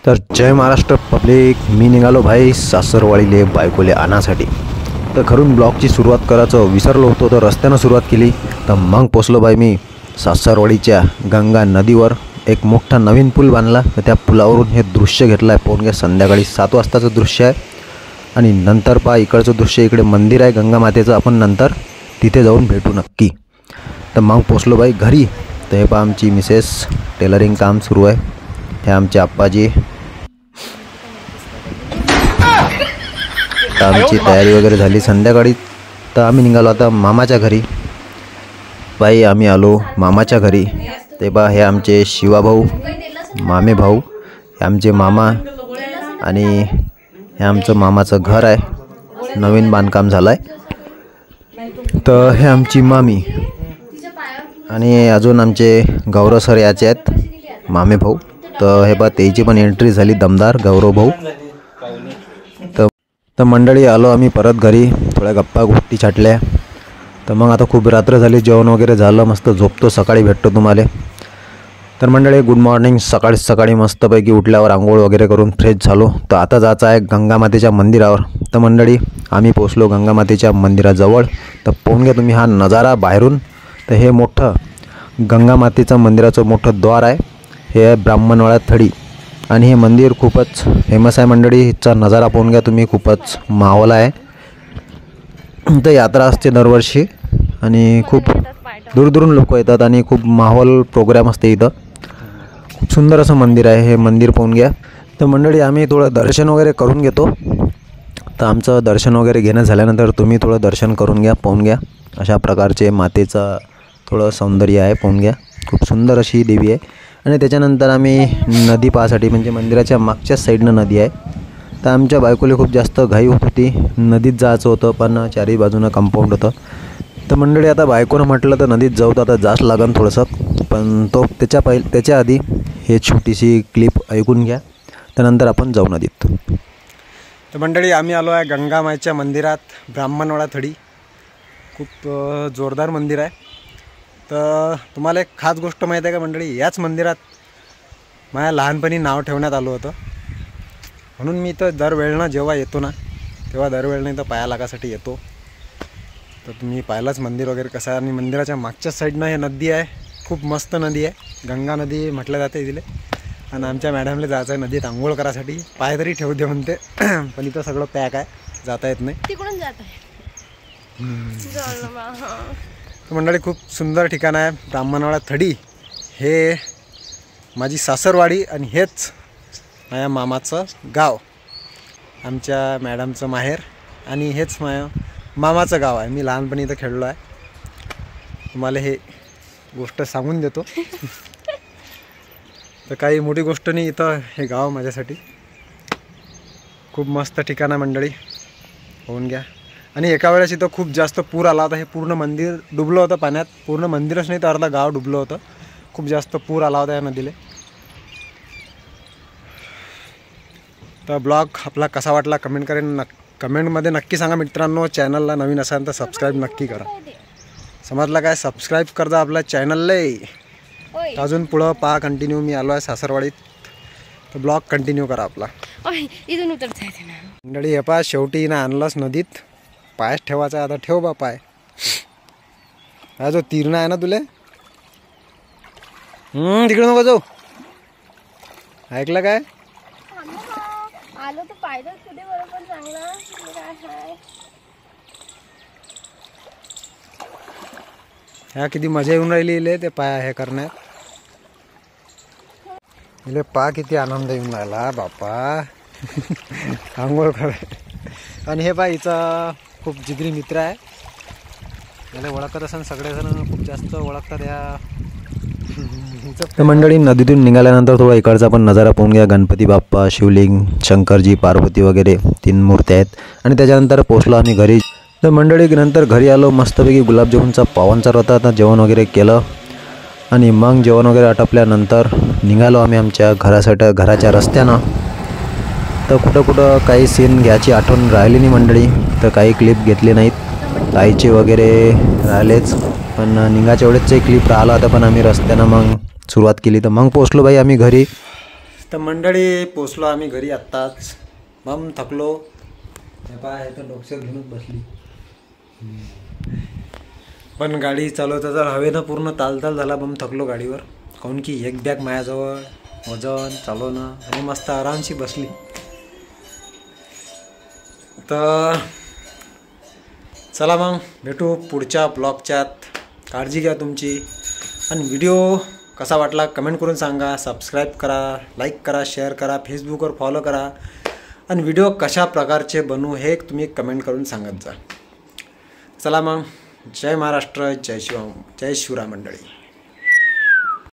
तर जय महाराष्ट्र पब्लिक, मी निघालो भाई सासरवाडीले बायकोले आणासाठी। तर घरून ब्लॉगची सुरुवात करायचं विसरलो होतो, तर रस्त्यानं सुरुवात केली। तर मग पोचलो भाई मी सासरवाडीच्या गंगा नदीवर। एक मोठा नवीन पूल बांधला, तर त्या पुलावरून हे दृश्य घेतलं आहे। पाहून घ्या, संध्याकाळी 7 वाजताचं दृश्य आहे। आणि नंतर पहा इकडचं दृश्य, इकडे मंदिर आहे गंगा मातेचं, आपण नंतर तिथे जाऊन भेटू नक्की। तर मग पोचलो भाई घरी। तर हे पहा आमची मिसेस टेलरिंग काम सुरू आहे, हे आमचे आप्पाजी। तर आमची तयारी वगैरे झाली संध्याकाळी। तर आम्ही निघालो आता मामाच्या घरी। बाई आम्ही आलो मामाच्या घरी। ते बा हे आमचे शिवाभाऊ, मामे भाऊ, हे आमचे मामा, आणि हे आमचं मामाचं घर आहे, नवीन बांधकाम झालं आहे। तर हे आमची मामी, आणि अजून आमचे गौरव सर याचे आहेत मामे भाऊ। तर हे बा त्याची पण एंट्री झाली दमदार, गौरव भाऊ। तर मंडळी आलो आम्ही परत घरी, थोड्या गप्पा गोष्टी छाटल्या। तर मग आता खूप रात्र झाली, जेवण वगैरे झालं, मस्त झोपतो, सकाळी भेटतो तुम्हाला। तर मंडळी गुड मॉर्निंग। सकाळी मस्तपैकी उठल्यावर आंघोळ वगैरे करून फ्रेश झालो। तर आता जायचं आहे गंगा मातेच्या मंदिरावर। तर मंडळी आम्ही पोचलो गंगा मातेच्या मंदिराजवळ। तर पाहून घ्या तुम्ही हा नजारा बाहेरून। तर हे मोठं गंगा मातेचं मंदिराचं मोठं द्वार आहे, हे ब्राह्मणवाडा थडी, आणि हे मंदिर खूपच फेमस आहे मंडळी। हिचा नजारा पाहून घ्या तुम्ही, खूपच माहोल आहे। तर यात्रा असते दरवर्षी, आणि खूप दूरदूरून लोक येतात, आणि खूप माहोल प्रोग्राम असते इथं। खूप सुंदर असं मंदिर आहे, हे मंदिर पाहून घ्या। तर मंडळी आम्ही थोडं दर्शन वगैरे करून घेतो। तर आमचं दर्शन वगैरे घेणं झाल्यानंतर तुम्ही थोडं दर्शन करून घ्या, पाहून घ्या। अशा प्रकारचे मातेचं थोडं सौंदर्य आहे, पाहून घ्या। खूप सुंदर अशी देवी आहे। आणि त्याच्यानंतर आम्ही नदी पाहासाठी, म्हणजे मंदिराच्या मागच्याच साईडनं नदी आहे। तर आमच्या बायकोला खूप जास्त घाई होत होती, नदीत जायचं होतं, पण चारही बाजूनं कंपाऊंड होतं। तर मंडळी आता बायकोनं म्हटलं तर नदीत जाऊ, तर आता जास्त लागन थोडंसं, पण त्याच्या आधी हे छोटीशी क्लिप ऐकून घ्या, त्यानंतर आपण जाऊ नदीत। तर मंडळी आम्ही आलो आहे गंगा माईच्या मंदिरात, ब्राह्मणवाडा थडी। खूप जोरदार मंदिर आहे। तर तुम्हाला एक खास गोष्ट माहीत आहे का मंडळी, याच मंदिरात माझ्या लहानपणी नाव ठेवण्यात आलं होतं। म्हणून मी इथं दरवेळेला जेव्हा येतो ना, तेव्हा दरवेळेला इथं पाया लागासाठी येतो। तर तुम्ही पाहिलंच मंदिर वगैरे कसं आहे। आणि मंदिराच्या मागच्याच साईडनं हे नदी आहे, खूप मस्त नदी आहे, गंगा नदी म्हटलं जाते इथले। आणि आमच्या मॅडमला जायचं आहे नदीत आंघोळ करायसाठी, पाय तरी ठेवू दे म्हणते, पण इथं सगळं पॅक आहे, जाता येत नाही। तिकडून जात आहे। मंडळी खूप सुंदर ठिकाण आहे ब्राह्मणवाडा थडी। हे माझी सासरवाडी, आणि हेच माझ्या मामाचं गाव, आमच्या मॅडमचं माहेर, आणि हेच माझ्या मामाचं गाव आहे। मी लहानपणी इथं खेळलो आहे, तुम्हाला हे गोष्ट सांगून देतो। तर काही मोठी गोष्ट नाही, इथं हे गाव माझ्यासाठी खूप मस्त ठिकाण आहे मंडळी, होऊन घ्या। आणि एका वेळेस इथं खूप जास्त पूर आला होता, हे पूर्ण मंदिर डुबलं होतं पाण्यात, पूर्ण मंदिरच नाही तर अर्धा गाव डुबलं होतं, खूप जास्त पूर आला होता या नदीला। तर ब्लॉग आपला कसा वाटला कमेंटमध्ये नक्की सांगा मित्रांनो। चॅनलला नवीन असाल तर सबस्क्राईब नक्की करा, समजलं काय? सबस्क्राईब करता आपल्या चॅनलला। अजून पुढं पहा कंटिन्यू, मी आलो आहे सासरवाडीत, तर ब्लॉग कंटिन्यू करा आपला। इथून उतरता येते ना मंडळी, हे पहा शेवटी ना आणलंच नदीत, पायच ठेवायचा, आता ठेव बा पाय। हा जो तीर्ण आहे ना तुले, तिकडे नको जाऊ, ऐकलं काय? आलो तर पायदळ कुठे बरोबर चांगला काय ह्या किती मजा येऊन राहिली इले ते पाय हे करण्यात, इले पा किती आनंद येऊन राहिला बापा आंघोळ कर। आणि हे पा हिचा खूप जिगरी मित्र आहे, याला ओळखत असेल सगळेजण, खूप जास्त ओळखतात या। तर मंडळी नदीतून निघाल्यानंतर थोडा इकडचा पण नजारा पाहून घ्या। गणपती बाप्पा, शिवलिंग, शंकरजी, पार्वती वगैरे 3 मूर्त्या आहेत। आणि त्याच्यानंतर पोचलो आम्ही घरी। तर मंडळी नंतर घरी आलो, मस्तपैकी गुलाबजामुनचा पावनचार होता, आता जेवण वगैरे केलं, आणि मग जेवण वगैरे आटपल्यानंतर निघालो आम्ही आमच्या घराच्या रस्त्यानं। तर कुठं काही सीन घ्यायची आठवण राहिली नाही मंडळी, तर काही क्लिप घेतले नाहीत, ताईचे वगैरे राहिलेच, पण निघाच्या वेळेसचे क्लिप राहिला होता, पण आम्ही रस्त्यानं मग सुरुवात केली। तर मग पोचलो भाई आम्ही घरी। तर मंडळी पोचलो आम्ही घरी आत्ताच. मग थकलो. हे पाय तर डोक्यावर घेऊनच बसली. पण गाडी चालवता तर हवेनं पूर्ण तालताल झाला. बम थकलो गाडीवर. काहून की एक बॅग माझ्याजवळ, वजन चालवणं आणि मस्त आरामशी बसली. तर चला मग भेटू पुढच्या ब्लॉगच्यात. काळजी घ्या तुमची. आणि व्हिडिओ कसा वाटला कमेंट करून सांगा. सबस्क्राईब करा, लाईक करा, शेअर करा, फेसबुकवर फॉलो करा. आणि व्हिडिओ कशा प्रकारचे बनवू हे तुम्ही कमेंट करून सांगत जा. चला मग. जय महाराष्ट्र, जय शिवराय मंडळी.